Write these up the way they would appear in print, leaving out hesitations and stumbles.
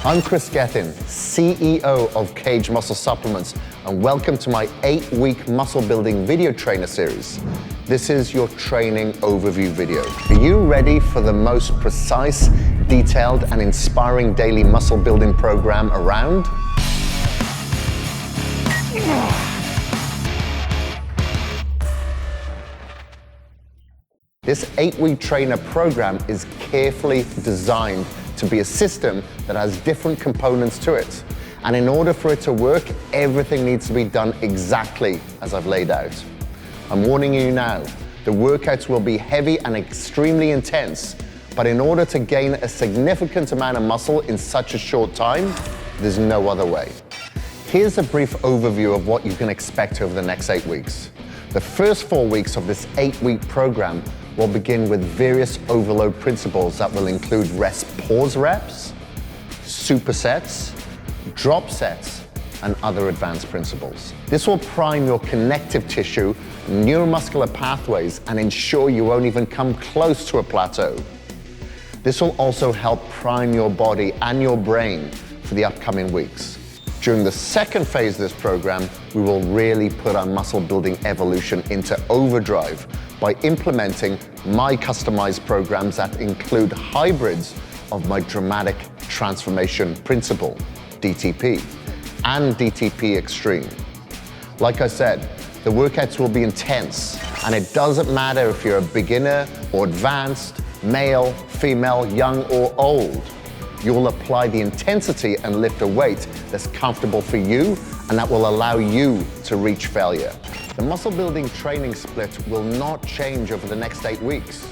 I'm Kris Gethin, CEO of KAGED Muscle Supplements, and welcome to my 8-week muscle building video trainer series. This is your training overview video. Are you ready for the most precise, detailed, and inspiring daily muscle building program around? This 8-week trainer program is carefully designed to be a system that has different components to it. And in order for it to work, everything needs to be done exactly as I've laid out. I'm warning you now, the workouts will be heavy and extremely intense, but in order to gain a significant amount of muscle in such a short time, there's no other way. Here's a brief overview of what you can expect over the next 8 weeks. The first 4 weeks of this 8-week program will begin with various overload principles that will include rest-pause reps, supersets, drop sets, and other advanced principles. This will prime your connective tissue, neuromuscular pathways, and ensure you won't even come close to a plateau. This will also help prime your body and your brain for the upcoming weeks. During the second phase of this program, we will really put our muscle building evolution into overdrive by implementing my customized programs that include hybrids of my dramatic transformation principle, DTP, and DTP Extreme. Like I said, the workouts will be intense, and it doesn't matter if you're a beginner or advanced, male, female, young or old. You'll apply the intensity and lift a weight that's comfortable for you and that will allow you to reach failure. The muscle building training split will not change over the next 8 weeks.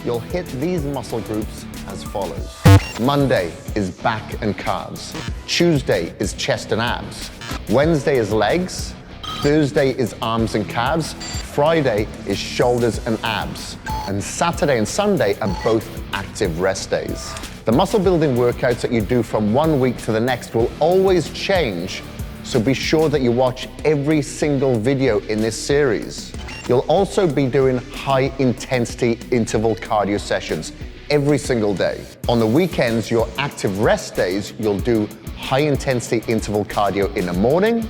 You'll hit these muscle groups as follows. Monday is back and calves. Tuesday is chest and abs. Wednesday is legs. Thursday is arms and calves. Friday is shoulders and abs. And Saturday and Sunday are both active rest days. The muscle building workouts that you do from 1 week to the next will always change, so be sure that you watch every single video in this series. You'll also be doing high intensity interval cardio sessions every single day. On the weekends, your active rest days, you'll do high intensity interval cardio in the morning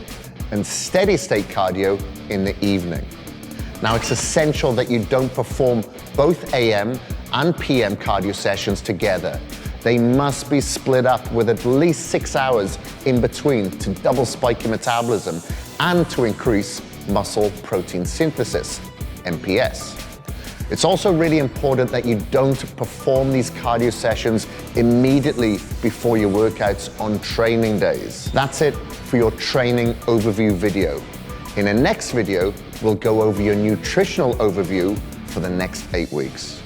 and steady state cardio in the evening. Now, it's essential that you don't perform both AM and PM cardio sessions together. They must be split up with at least 6 hours in between to double spike your metabolism and to increase muscle protein synthesis, MPS. It's also really important that you don't perform these cardio sessions immediately before your workouts on training days. That's it for your training overview video. In the next video, we'll go over your nutritional overview for the next 8 weeks.